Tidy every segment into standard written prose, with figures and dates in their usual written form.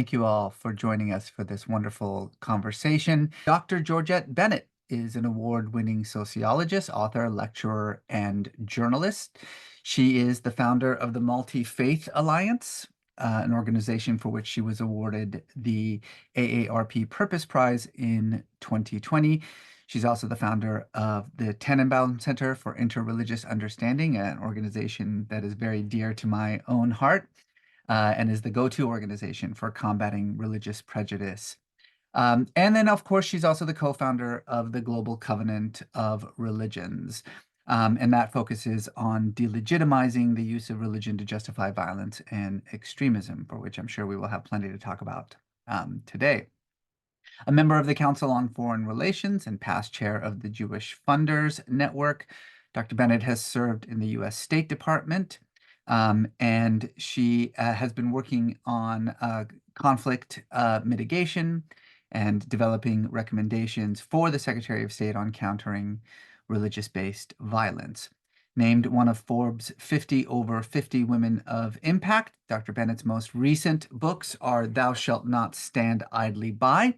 Thank you all for joining us for this wonderful conversation. Dr. Georgette Bennett is an award-winning sociologist, author, lecturer, and journalist. She is the founder of the Multi-Faith Alliance, an organization for which she was awarded the AARP Purpose Prize in 2020. She's also the founder of the Tannenbaum Center for Interreligious Understanding, an organization that is very dear to my own heart. And is the go-to organization for combating religious prejudice. And then, of course, she's also the co-founder of the Global Covenant of Religions. And that focuses on delegitimizing the use of religion to justify violence and extremism, for which I'm sure we will have plenty to talk about today. A member of the Council on Foreign Relations and past chair of the Jewish Funders Network, Dr. Bennett has served in the U.S. State Department, and she has been working on conflict mitigation and developing recommendations for the Secretary of State on countering religious-based violence. Named one of Forbes' 50 over 50 women of impact, Dr. Bennett's most recent books are Thou Shalt Not Stand Idly By,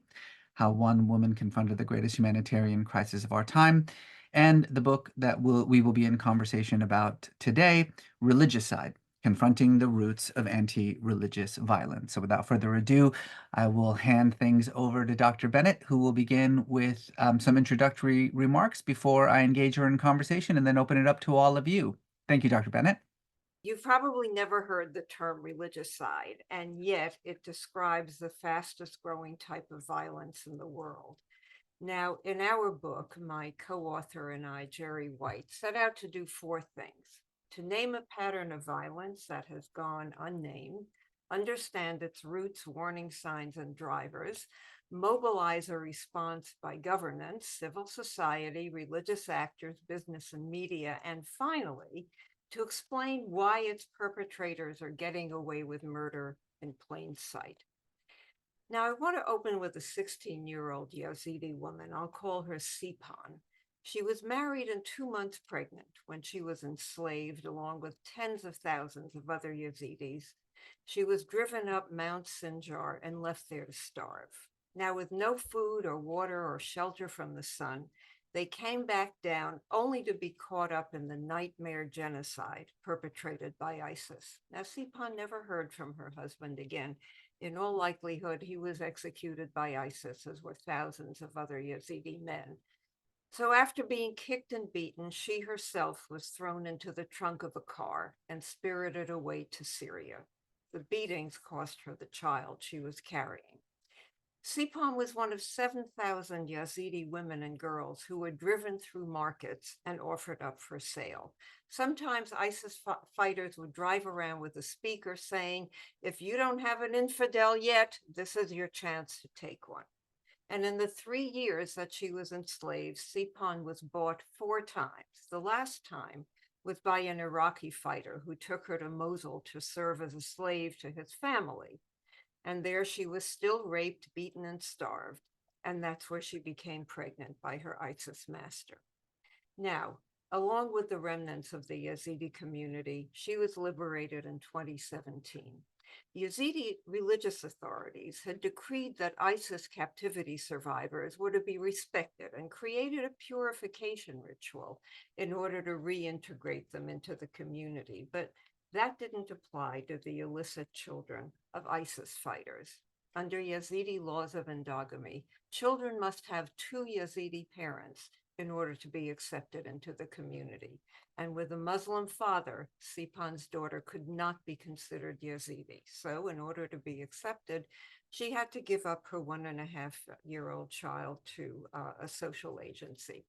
How One Woman Confronted the Greatest Humanitarian Crisis of Our Time, and the book that we will be in conversation about today, Religicide, Confronting the Roots of Anti-Religious Violence. So without further ado, I will hand things over to Dr. Bennett, who will begin with some introductory remarks before I engage her in conversation and then open it up to all of you. Thank you, Dr. Bennett. You've probably never heard the term religicide, and yet it describes the fastest growing type of violence in the world. Now, in our book, my co-author and I, Jerry White, set out to do four things: to name a pattern of violence that has gone unnamed, understand its roots, warning signs, and drivers, mobilize a response by governance, civil society, religious actors, business, and media, and finally, to explain why its perpetrators are getting away with murder in plain sight. Now, I want to open with a 16-year-old Yazidi woman. I'll call her Sipan. She was married and 2 months pregnant when she was enslaved, along with tens of thousands of other Yazidis. She was driven up Mount Sinjar and left there to starve. Now, with no food or water or shelter from the sun, they came back down only to be caught up in the nightmare genocide perpetrated by ISIS. Now, Sipan never heard from her husband again. In all likelihood, he was executed by ISIS, as were thousands of other Yazidi men. So after being kicked and beaten, she herself was thrown into the trunk of a car and spirited away to Syria. The beatings cost her the child she was carrying. Sipan was one of 7,000 Yazidi women and girls who were driven through markets and offered up for sale. Sometimes ISIS fighters would drive around with a speaker saying, "If you don't have an infidel yet, this is your chance to take one." And in the 3 years that she was enslaved, Sipan was bought 4 times. The last time was by an Iraqi fighter who took her to Mosul to serve as a slave to his family. And there she was still raped, beaten, and starved. And that's where she became pregnant by her ISIS master. Now, along with the remnants of the Yazidi community, she was liberated in 2017. Yazidi religious authorities had decreed that ISIS captivity survivors were to be respected and created a purification ritual in order to reintegrate them into the community. But that didn't apply to the illicit children of ISIS fighters. Under Yazidi laws of endogamy, children must have 2 Yazidi parents in order to be accepted into the community. And with a Muslim father, Sipan's daughter could not be considered Yazidi. So in order to be accepted, she had to give up her 1.5-year-old child to a social agency.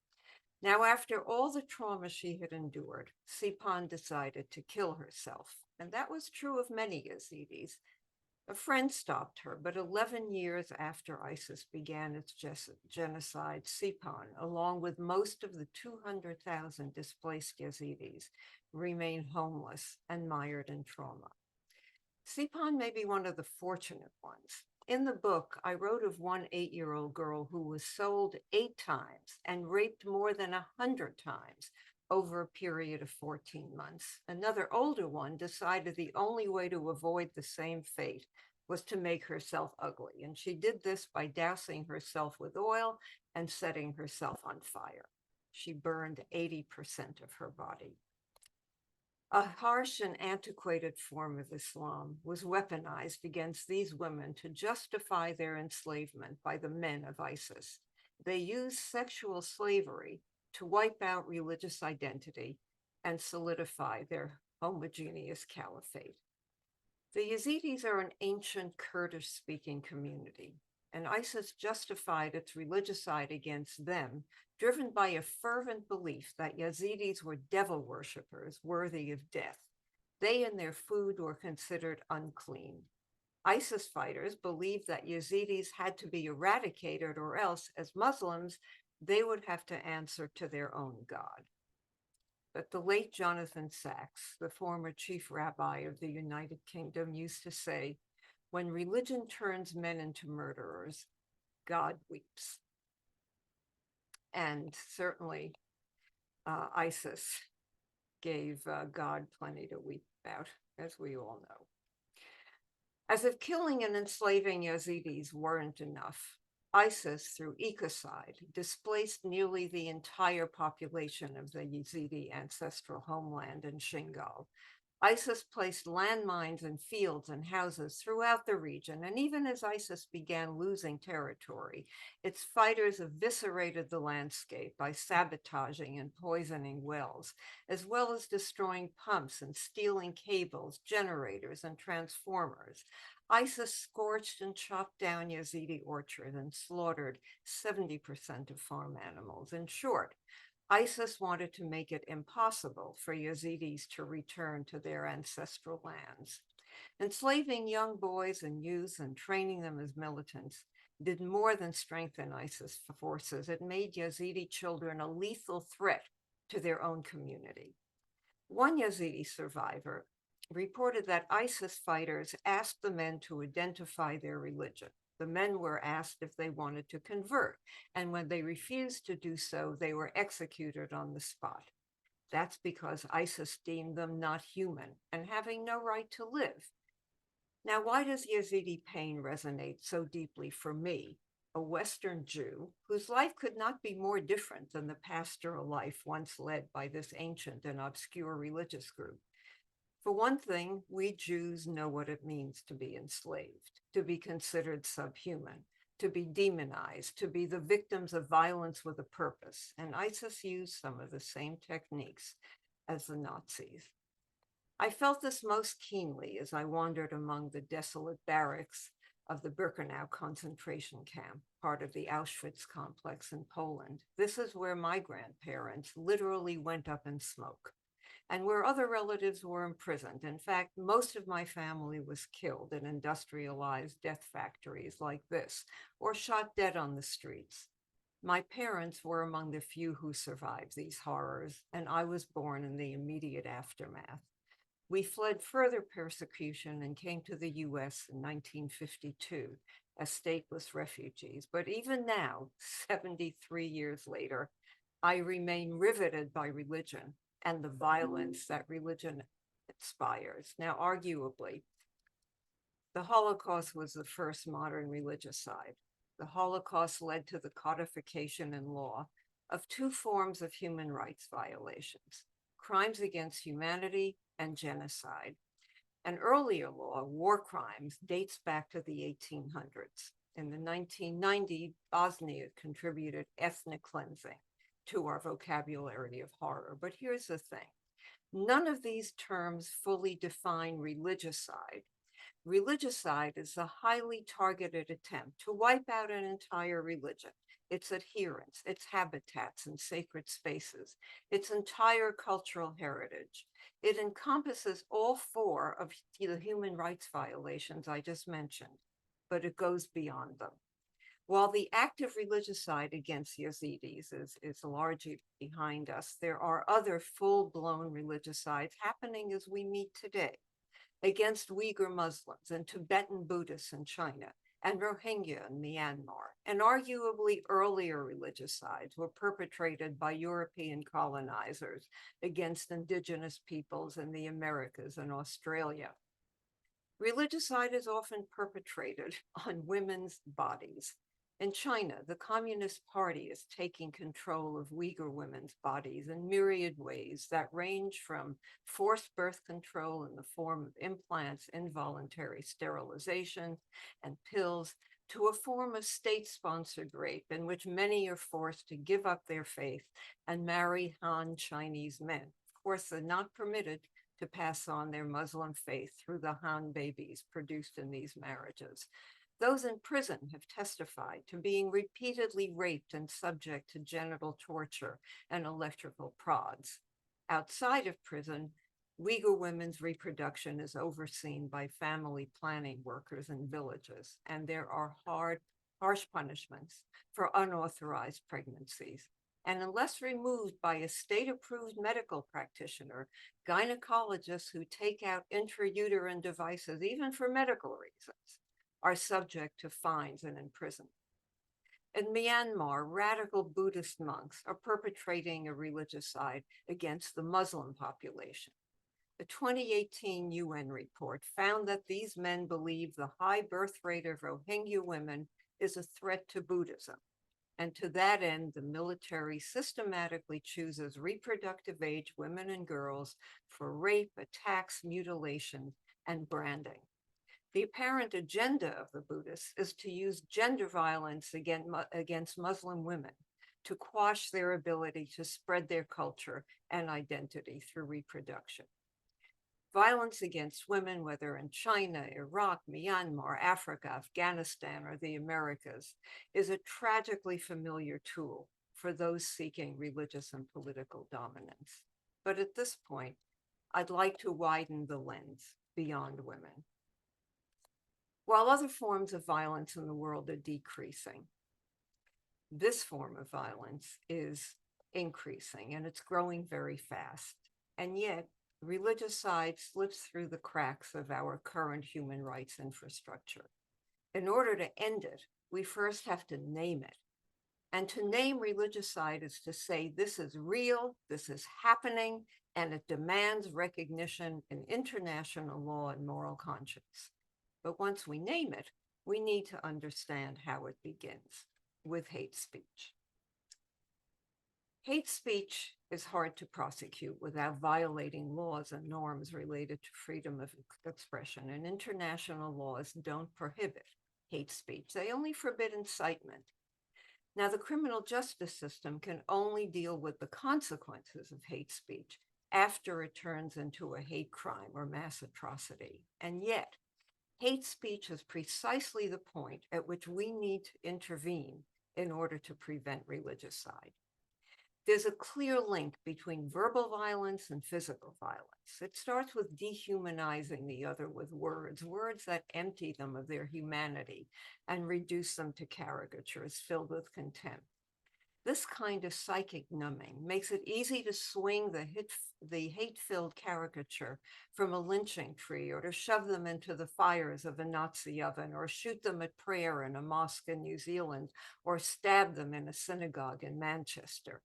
Now, after all the trauma she had endured, Sipan decided to kill herself. And that was true of many Yazidis. A friend stopped her, but 11 years after ISIS began its genocide, Sipan, along with most of the 200,000 displaced Yazidis, remained homeless and mired in trauma. Sipan may be one of the fortunate ones. In the book, I wrote of one 8-year-old girl who was sold 8 times and raped more than 100 times over a period of 14 months. Another older one decided the only way to avoid the same fate was to make herself ugly. And she did this by dousing herself with oil and setting herself on fire. She burned 80% of her body. A harsh and antiquated form of Islam was weaponized against these women to justify their enslavement by the men of ISIS. They used sexual slavery to wipe out religious identity and solidify their homogeneous caliphate. The Yazidis are an ancient Kurdish-speaking community, and ISIS justified its religicide against them, driven by a fervent belief that Yazidis were devil worshippers worthy of death. They and their food were considered unclean. ISIS fighters believed that Yazidis had to be eradicated, or else, as Muslims, they would have to answer to their own God. But the late Jonathan Sacks, the former chief rabbi of the United Kingdom, used to say, when religion turns men into murderers, God weeps. And certainly ISIS gave God plenty to weep about, as we all know. As if killing and enslaving Yazidis weren't enough, ISIS, through ecocide, displaced nearly the entire population of the Yazidi ancestral homeland in Shingal. ISIS placed landmines in fields and houses throughout the region, and even as ISIS began losing territory, its fighters eviscerated the landscape by sabotaging and poisoning wells, as well as destroying pumps and stealing cables, generators, and transformers. ISIS scorched and chopped down Yazidi orchards and slaughtered 70% of farm animals. In short, ISIS wanted to make it impossible for Yazidis to return to their ancestral lands. Enslaving young boys and youths and training them as militants did more than strengthen ISIS forces. It made Yazidi children a lethal threat to their own community. One Yazidi survivor reported that ISIS fighters asked the men to identify their religion. The men were asked if they wanted to convert, and when they refused to do so, they were executed on the spot. That's because ISIS deemed them not human and having no right to live. Now, why does Yazidi pain resonate so deeply for me, a Western Jew whose life could not be more different than the pastoral life once led by this ancient and obscure religious group? For one thing, we Jews know what it means to be enslaved, to be considered subhuman, to be demonized, to be the victims of violence with a purpose. And ISIS used some of the same techniques as the Nazis. I felt this most keenly as I wandered among the desolate barracks of the Birkenau concentration camp, part of the Auschwitz complex in Poland. This is where my grandparents literally went up in smoke, and where other relatives were imprisoned. In fact, most of my family was killed in industrialized death factories like this, or shot dead on the streets. My parents were among the few who survived these horrors, and I was born in the immediate aftermath. We fled further persecution and came to the US in 1952 as stateless refugees. But even now, 73 years later, I remain riveted by religion and the violence that religion inspires. Now, arguably, the Holocaust was the first modern religicide. The Holocaust led to the codification in law of two forms of human rights violations: crimes against humanity and genocide. An earlier law, war crimes, dates back to the 1800s. In the 1990s, Bosnia contributed ethnic cleansing to our vocabulary of horror. But here's the thing. None of these terms fully define religicide. Religicide is a highly targeted attempt to wipe out an entire religion, its adherents, its habitats and sacred spaces, its entire cultural heritage. It encompasses all four of the human rights violations I just mentioned, but it goes beyond them. While the active religicide against Yazidis is largely behind us, there are other full-blown religicides happening as we meet today against Uyghur Muslims and Tibetan Buddhists in China, and Rohingya in Myanmar. And arguably earlier religicides were perpetrated by European colonizers against indigenous peoples in the Americas and Australia. Religicide is often perpetrated on women's bodies. In China, the Communist Party is taking control of Uyghur women's bodies in myriad ways that range from forced birth control in the form of implants, involuntary sterilization, and pills, to a form of state-sponsored rape in which many are forced to give up their faith and marry Han Chinese men. Of course, they're not permitted to pass on their Muslim faith through the Han babies produced in these marriages. Those in prison have testified to being repeatedly raped and subject to genital torture and electrical prods. Outside of prison, Uyghur women's reproduction is overseen by family planning workers in villages, and there are harsh punishments for unauthorized pregnancies. And unless removed by a state-approved medical practitioner, gynecologists who take out intrauterine devices, even for medical reasons, are subject to fines and imprisonment. In Myanmar, radical Buddhist monks are perpetrating a religicide against the Muslim population. The 2018 UN report found that these men believe the high birth rate of Rohingya women is a threat to Buddhism. And to that end, the military systematically chooses reproductive age women and girls for rape, attacks, mutilation, and branding. The apparent agenda of the Buddhists is to use gender violence against Muslim women to quash their ability to spread their culture and identity through reproduction. Violence against women, whether in China, Iraq, Myanmar, Africa, Afghanistan, or the Americas, is a tragically familiar tool for those seeking religious and political dominance. But at this point, I'd like to widen the lens beyond women. While other forms of violence in the world are decreasing, this form of violence is increasing, and it's growing very fast. And yet, religicide slips through the cracks of our current human rights infrastructure. In order to end it, we first have to name it. And to name religicide is to say this is real, this is happening, and it demands recognition in international law and moral conscience. But once we name it, we need to understand how it begins, with hate speech. Hate speech is hard to prosecute without violating laws and norms related to freedom of expression, and international laws don't prohibit hate speech. They only forbid incitement. Now, the criminal justice system can only deal with the consequences of hate speech after it turns into a hate crime or mass atrocity. And yet, hate speech is precisely the point at which we need to intervene in order to prevent religicide. There's a clear link between verbal violence and physical violence. It starts with dehumanizing the other with words that empty them of their humanity and reduce them to caricatures filled with contempt. This kind of psychic numbing makes it easy to swing the hate-filled caricature from a lynching tree, or to shove them into the fires of a Nazi oven, or shoot them at prayer in a mosque in New Zealand, or stab them in a synagogue in Manchester.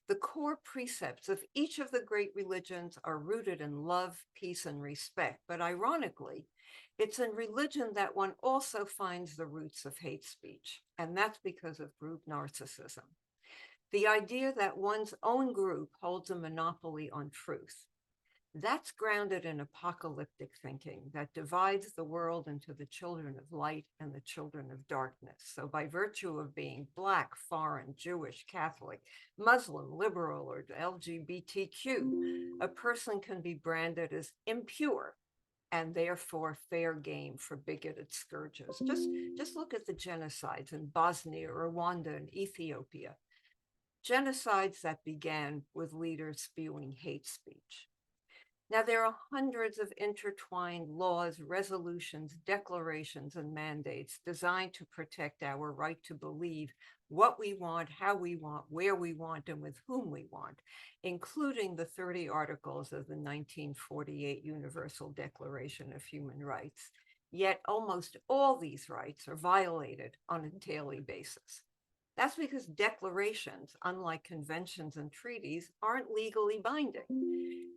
The core precepts of each of the great religions are rooted in love, peace, and respect. But ironically, it's in religion that one also finds the roots of hate speech, and that's because of group narcissism. The idea that one's own group holds a monopoly on truth. That's grounded in apocalyptic thinking that divides the world into the children of light and the children of darkness. So by virtue of being Black, foreign, Jewish, Catholic, Muslim, liberal, or LGBTQ, a person can be branded as impure and therefore fair game for bigoted scourges. Just look at the genocides in Bosnia, Rwanda, and Ethiopia. Genocides that began with leaders spewing hate speech. Now, there are hundreds of intertwined laws, resolutions, declarations, and mandates designed to protect our right to believe what we want, how we want, where we want, and with whom we want, including the 30 articles of the 1948 Universal Declaration of Human Rights. Yet almost all these rights are violated on a daily basis. That's because declarations, unlike conventions and treaties, aren't legally binding.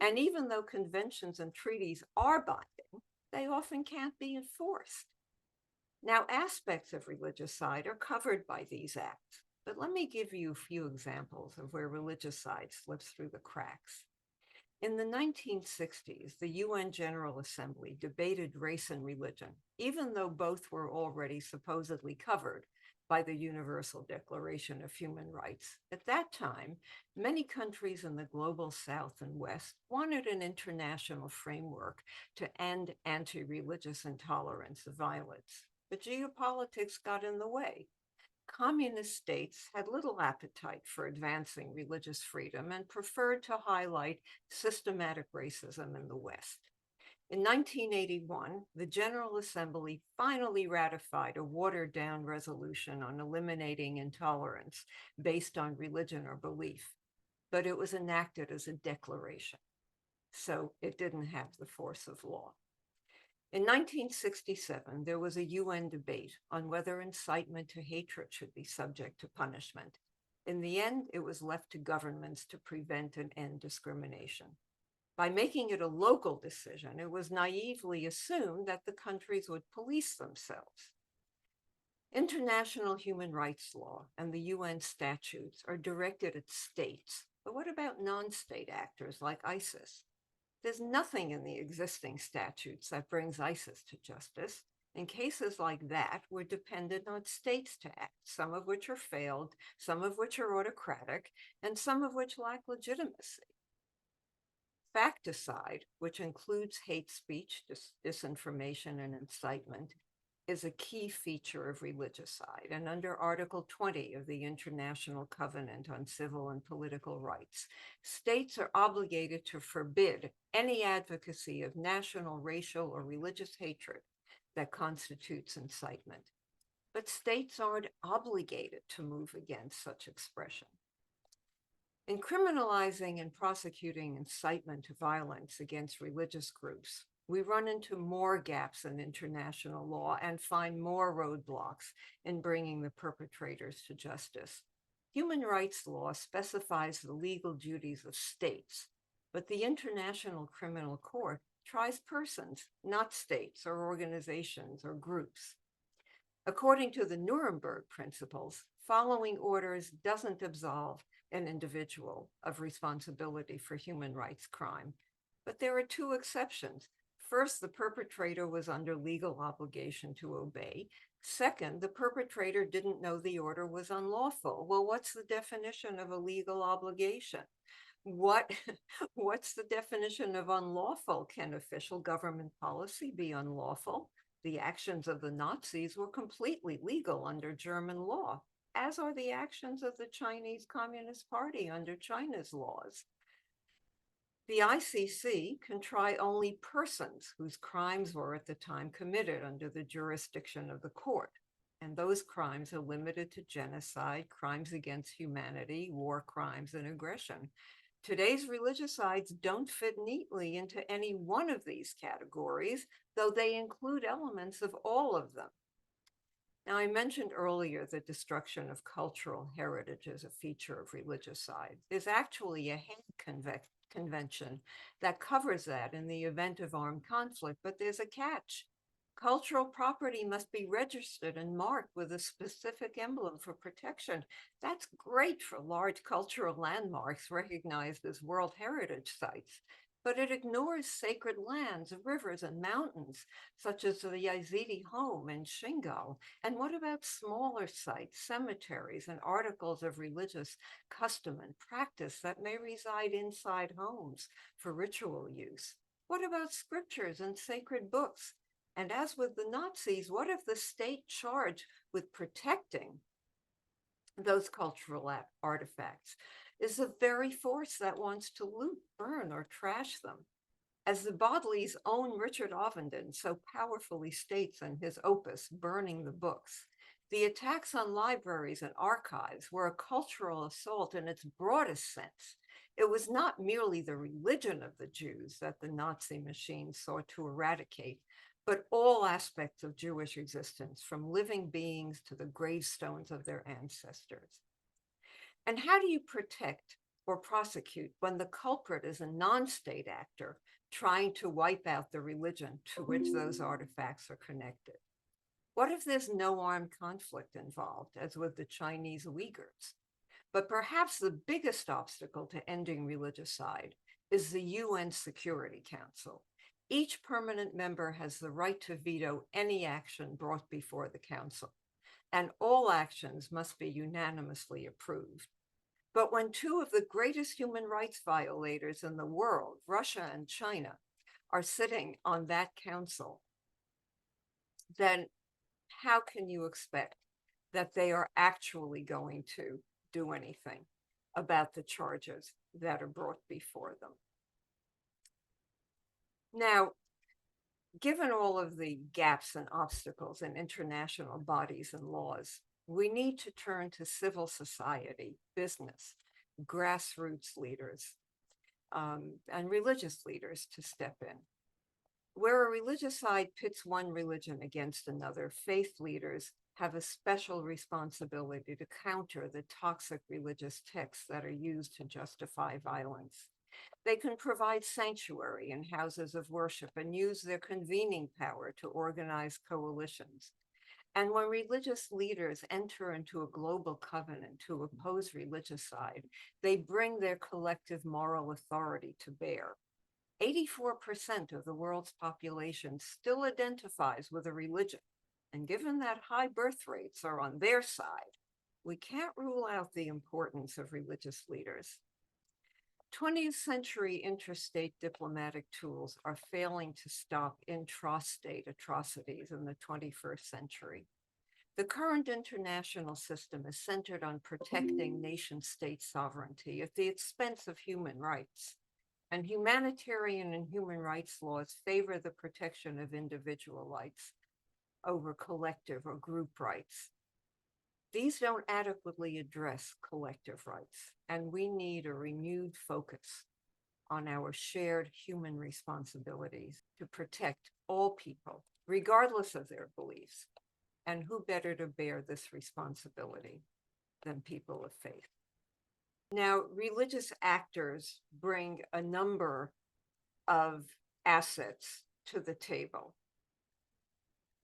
And even though conventions and treaties are binding, they often can't be enforced. Now, aspects of religicide are covered by these acts, but let me give you a few examples of where religicide slips through the cracks. In the 1960s, the UN General Assembly debated race and religion, even though both were already supposedly covered by the Universal Declaration of Human Rights. At that time, many countries in the global South and West wanted an international framework to end anti-religious intolerance and violence. But geopolitics got in the way. Communist states had little appetite for advancing religious freedom and preferred to highlight systematic racism in the West. In 1981, the General Assembly finally ratified a watered-down resolution on eliminating intolerance based on religion or belief, but it was enacted as a declaration, so it didn't have the force of law. In 1967, there was a UN debate on whether incitement to hatred should be subject to punishment. In the end, it was left to governments to prevent and end discrimination. By making it a local decision, it was naively assumed that the countries would police themselves. International human rights law and the UN statutes are directed at states, but what about non-state actors like ISIS? There's nothing in the existing statutes that brings ISIS to justice. In cases like that, we're dependent on states to act, some of which are failed, some of which are autocratic, and some of which lack legitimacy. Facticide, which includes hate speech, disinformation, and incitement, is a key feature of religicide, and under Article 20 of the International Covenant on Civil and Political Rights, states are obligated to forbid any advocacy of national, racial, or religious hatred that constitutes incitement. But states aren't obligated to move against such expression. In criminalizing and prosecuting incitement to violence against religious groups, we run into more gaps in international law and find more roadblocks in bringing the perpetrators to justice. Human rights law specifies the legal duties of states, but the International Criminal Court tries persons, not states or organizations or groups. According to the Nuremberg principles, following orders doesn't absolve an individual of responsibility for human rights crime. But there are two exceptions. First, the perpetrator was under legal obligation to obey. Second, the perpetrator didn't know the order was unlawful. Well, what's the definition of a legal obligation? What's the definition of unlawful? Can official government policy be unlawful? The actions of the Nazis were completely legal under German law, as are the actions of the Chinese Communist Party under China's laws. The ICC can try only persons whose crimes were at the time committed under the jurisdiction of the court, and those crimes are limited to genocide, crimes against humanity, war crimes, and aggression. Today's religicides don't fit neatly into any one of these categories, though they include elements of all of them. Now, I mentioned earlier that destruction of cultural heritage is a feature of religicide. There's actually a Hague Convention that covers that in the event of armed conflict, but there's a catch. Cultural property must be registered and marked with a specific emblem for protection. That's great for large cultural landmarks recognized as World Heritage Sites, but it ignores sacred lands, rivers, and mountains, such as the Yazidi home in Shingal. And what about smaller sites, cemeteries, and articles of religious custom and practice that may reside inside homes for ritual use? What about scriptures and sacred books? And as with the Nazis, what if the state charged with protecting those cultural artifacts is the very force that wants to loot, burn, or trash them? As the Bodlei's own Richard Ovenden so powerfully states in his opus, Burning the Books, the attacks on libraries and archives were a cultural assault in its broadest sense. It was not merely the religion of the Jews that the Nazi machine sought to eradicate, but all aspects of Jewish existence, from living beings to the gravestones of their ancestors. And how do you protect or prosecute when the culprit is a non-state actor trying to wipe out the religion to which those artifacts are connected? What if there's no armed conflict involved, as with the Chinese Uyghurs? But perhaps the biggest obstacle to ending religicide is the UN Security Council. Each permanent member has the right to veto any action brought before the council, and all actions must be unanimously approved. But when two of the greatest human rights violators in the world, Russia and China, are sitting on that council, then how can you expect that they are actually going to do anything about the charges that are brought before them? Now, given all of the gaps and obstacles in international bodies and laws, we need to turn to civil society, business, grassroots leaders, and religious leaders to step in. Where a religicide pits one religion against another, faith leaders have a special responsibility to counter the toxic religious texts that are used to justify violence. They can provide sanctuary in houses of worship and use their convening power to organize coalitions. And when religious leaders enter into a global covenant to oppose religicide, they bring their collective moral authority to bear. 84% of the world's population still identifies with a religion. And given that high birth rates are on their side, we can't rule out the importance of religious leaders. 20th century interstate diplomatic tools are failing to stop intrastate atrocities in the 21st century. The current international system is centered on protecting nation-state sovereignty at the expense of human rights. And humanitarian and human rights laws favor the protection of individual rights over collective or group rights. These don't adequately address collective rights, and we need a renewed focus on our shared human responsibilities to protect all people, regardless of their beliefs. And who better to bear this responsibility than people of faith? Now, religious actors bring a number of assets to the table.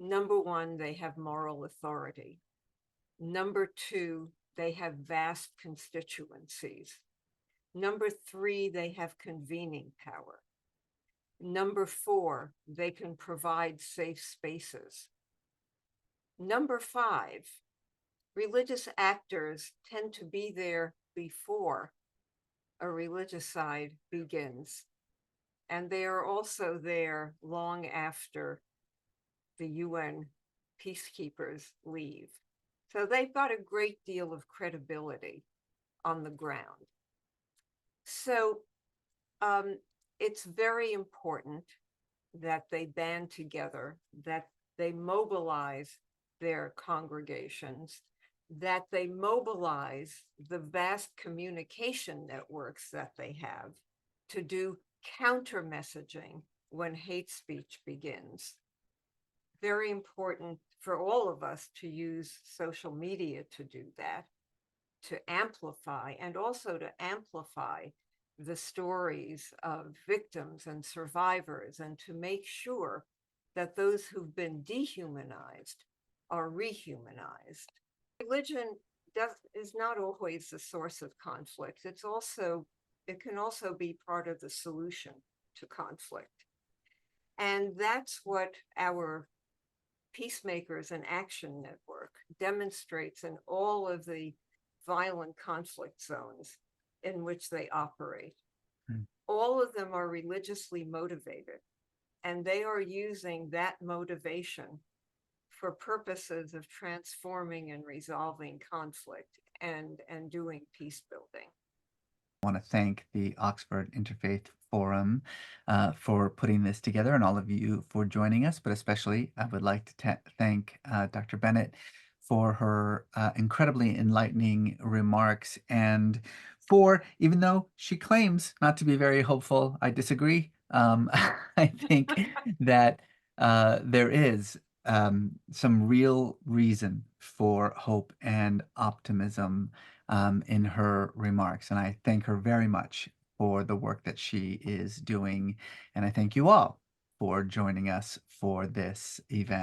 Number one, they have moral authority. Number two, they have vast constituencies. Number three, they have convening power. Number four, they can provide safe spaces. Number five, religious actors tend to be there before a religicide begins. And they are also there long after the UN peacekeepers leave. So they've got a great deal of credibility on the ground. So it's very important that they band together, that they mobilize their congregations, that they mobilize the vast communication networks that they have to do counter messaging when hate speech begins. Very important for all of us to use social media to do that, to amplify, and also to amplify the stories of victims and survivors, and to make sure that those who've been dehumanized are rehumanized. Religion is not always the source of conflict. It can also be part of the solution to conflict. And that's what our Peacemakers in Action Network demonstrates in all of the violent conflict zones in which they operate. All of them are religiously motivated, and they are using that motivation for purposes of transforming and resolving conflict and doing peace building. I want to thank the Oxford Interfaith Forum for putting this together, and all of you for joining us, but especially I would like to thank Dr. Bennett for her incredibly enlightening remarks, and for, even though she claims not to be very hopeful, I disagree. I think that there is some real reason for hope and optimism in her remarks. And I thank her very much for the work that she is doing. And I thank you all for joining us for this event.